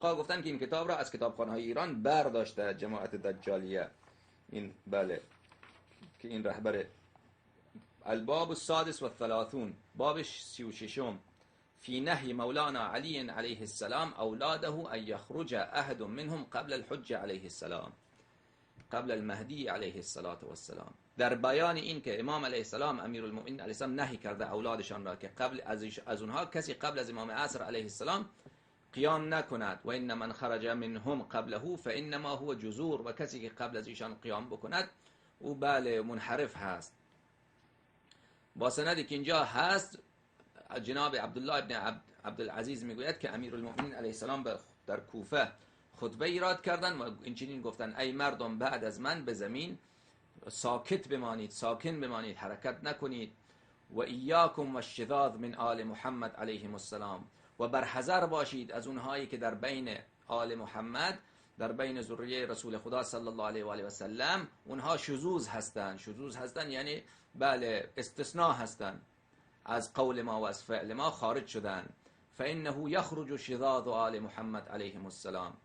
گفتن که این کتاب را از کتابخانه‌های ایران برداشته جماعت دجالیه. این بله که این رهبر الباب السادس والثلاثون، باب 36 فی نهی مولانا علی علیه السلام اولاده ان یخرج احد منهم قبل الحجه علیه السلام، قبل المهدی علیه السلام، در بیان این که امام علیه السلام امیرالمؤمنین علیه السلام نهی کرده اولادشان را که قبل از اونها کسی قبل از امام عصر علیه السلام قیام نکند. و ان من خرج منهم قبله فانما هو جزور، و کسی که قبل از ایشان قیام بکند او بله منحرف هست. با سندی که اینجا هست جناب عبدالله ابن عبدالعزیز میگوید که امیرالمؤمنین علیه السلام در کوفه خطبه ایراد کردن و اینچنین گفتن: ای مردم بعد از من به زمین ساکت بمانید، ساکن بمانید، حرکت نکنید. و ایاکم و الشذاذ من آل محمد علیهم السلام، و برحذر باشید از اونهایی که در بین آل محمد، در بین ذریه رسول خدا صلی الله علیه و آله و سلم اونها شذوذ هستند. شذوذ هستند یعنی بله استثناء هستند، از قول ما و از فعل ما خارج شدن. فانه یخرج شذاذ آل محمد علیهم السلام،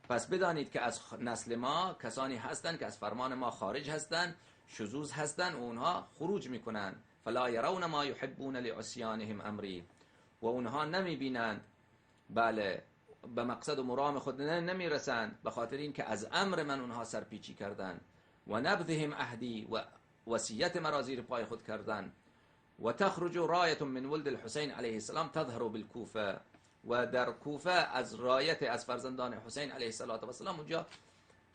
پس بدانید که از نسل ما کسانی هستند که از فرمان ما خارج هستند، شذوذ هستند و اونها خروج میکنن. فلا یرون ما یحبون لعصیانهم امری، و اونها نمیبینند بله به مقصد و مرام خود نمیرسند به خاطر این که از امر من اونها سرپیچی کردن. و نبذهم عهدی، و وصیت مرا زیر پای خود کردن. و تخرج رایت من ولد الحسین علیه السلام تظهر بالکوفه، و در کوفه از رایت از فرزندان حسین علیه السلام اونجا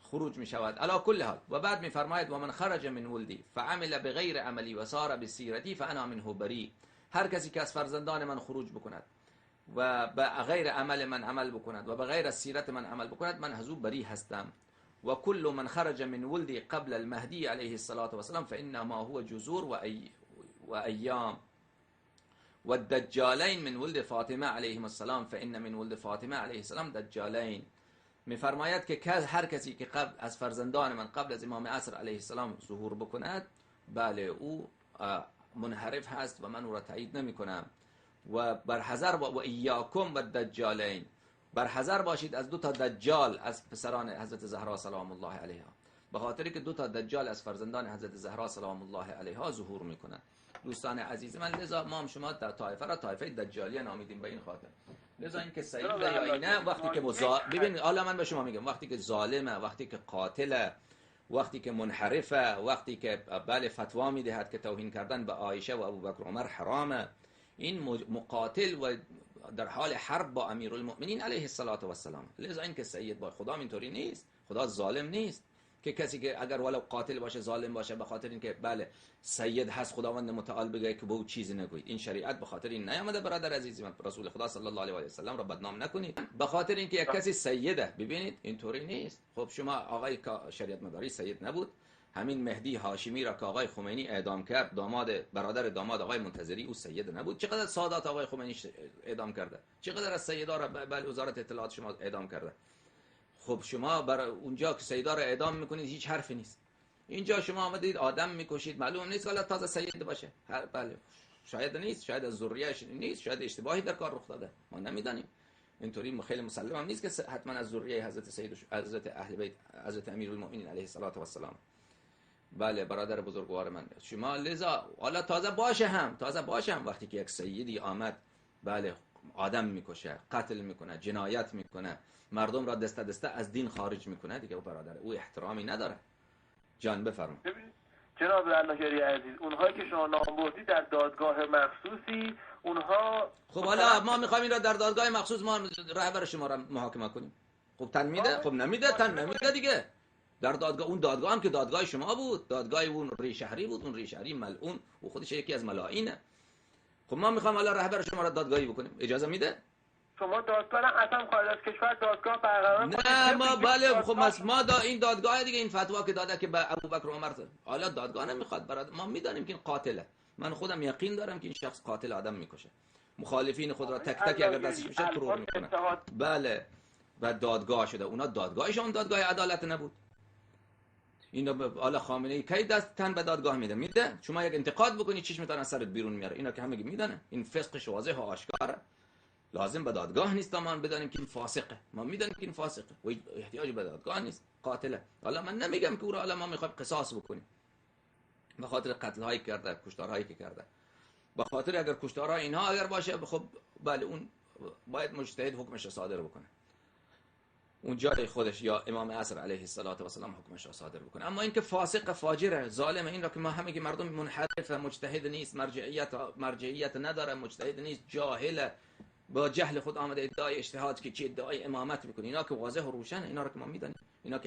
خروج می شود. علی کل حال و بعد می فرماید: و من خرج من ولدی فعمل بغیر عملی و سار بسیرتی فانا منه بری، هر کسی که از فرزندان من خروج بکند و به غیر عمل من عمل بکند و به غیر سیرت من عمل بکند، من از او بری هستم. و کل من خرج من ولدی قبل المهدی علیه السلام فانما هو جزور و ایام. و الدجالین من ولد فاطمه علیهم السلام فان من ولد فاطمه علیه السلام دجالین. میفرماید که هر کسی که قبل از فرزندان من قبل از امام عصر علیه السلام ظهور بکند، بله او منحرف هست و من او را تایید نمی کنم. و برحذر و ایاکم و دجالین، برحذر باشید از دو تا دجال از پسران حضرت زهرا سلام الله علیها، به خاطری که دو تا دجال از فرزندان حضرت زهرا سلام الله علیها ظهور میکنند. دوستان عزیز من، لذا ما هم شما در طایفه را طایفه دجالیه نامیدیم به این خاطر. لذا این که سید یا اینه وقتی که ببین حالا من به شما میگم وقتی که ظالمه، وقتی که قاتله، وقتی که منحرفه، وقتی که بله فتوا میدهد که توهین کردن به عایشه و ابوبکر و عمر حرامه، این مقاتل و در حال حرب با امیرالمؤمنین علیه السلام. لذا این که سید با خدا اینطوری نیست، خدا ظالم نیست که کسی که اگر ولو قاتل باشه ظالم باشه به خاطر اینکه بله سید هست خداوند متعال بگه که به او چیزی نگوید. این شریعت به خاطر این نیامده برادر عزیز من، رسول خدا صلی الله علیه و سلم را بدنام نکنید به خاطر اینکه یک کسی سیده. ببینید اینطوری نیست. خب شما آقای شریعت مداری سید نبود؟ همین مهدی هاشمی را که آقای خمینی اعدام کرد، برادر داماد آقای منتظری، او سید نبود؟ چقدر سادات آقای خمینی اعدام کرده، چقدر از سیدا را بله وزارت اطلاعات شما اعدام کرده. خب شما برای اونجا که سیدا را اعدام میکنید هیچ حرفی نیست. اینجا شما آمدید آدم میکشید، معلوم نیست حالا تازه سید باشه، بله شاید نیست، شاید از ذریه‌اش نیست، شاید اشتباهی در کار رخ داده، ما نمیدانیم. اینطوری خیلی مسلم هم نیست که حتما از ذریه حضرت سید حضرت اهل بیت حضرت امیرالمؤمنین علیه السلام. بله برادر بزرگوار من، شما لذا حالا تازه باشه هم وقتی که یک سیدی آمد بله آدم میکشه، قتل میکنه، جنایت میکنه، مردم را دسته دسته از دین خارج میکنه، دیگه برادر او احترامی نداره. جان بفرمایید. جناب علایری عزیز، اونهایی که شما نام بردید در دادگاه مخصوصی، اونها خب حالا ما میخوایم این را در دادگاه مخصوص ما رهبر شما را محاکمه کنیم. خب تن میده؟ خب نمیده، تن نمیده دیگه. در دادگاه، اون دادگاه هم که دادگاه شما بود، دادگاه اون ری شهری بود، اون ری شهری ملعون و خودش یکی از ملاعینه. خب ما میخوام حالا رهبر شما را دادگاهی بکنیم، اجازه میده؟ شما دادگاه اصلا خارج از کشور دادگاه برقرار کنید؟ نه ما بله خب ما این دادگاه دیگه این فتوا که داده که به ابوبکر و عمر، حالا دادگاه نمیخواد برات، ما میدانیم که این قاتله، من خودم یقین دارم که این شخص قاتل آدم میکشه، مخالفین خود را تک تک اگر دستش بشه ترور میکنه. بله و دادگاه شده، اونا دادگاهشون دادگاه عدالت نبود. اینا حالا خامنه ای کی دست تن به دادگاه میده؟ شما یک انتقاد بکنی چشمتون از سرت بیرون میاره. اینا که همه میدونه این فسقش واضحه و آشکاره. لازم به دادگاه نیست تا ما بدانیم که این فاسقه. ما میدانیم که این فاسقه و احتیاج به دادگاه نیست. قاتله. حالا من نمیگم که او را ما میخوایم قصاص بکنیم به خاطر قتل هایی کرده، کشتارهایی که کرده. به خاطر اگر کشتارهای اینها اگر باشه، خب بله اون باید مجتهد حکمش را صادر بکنه. اون جای خودش یا امام عصر علیه السلام حکمش را صادر بکنه. اما اینکه فاسق، فاجر، ظالم، این را که ما همه که مردم منحرف، مجتهد نیست، مرجعیت نداره، مجتهد نیست، جاهل، با جهل خود آمده ادعای اجتهاد که چی ادعای امامت میکنه، اینا که واضح و روشنه، اینا را که ما میدانیم، اینا که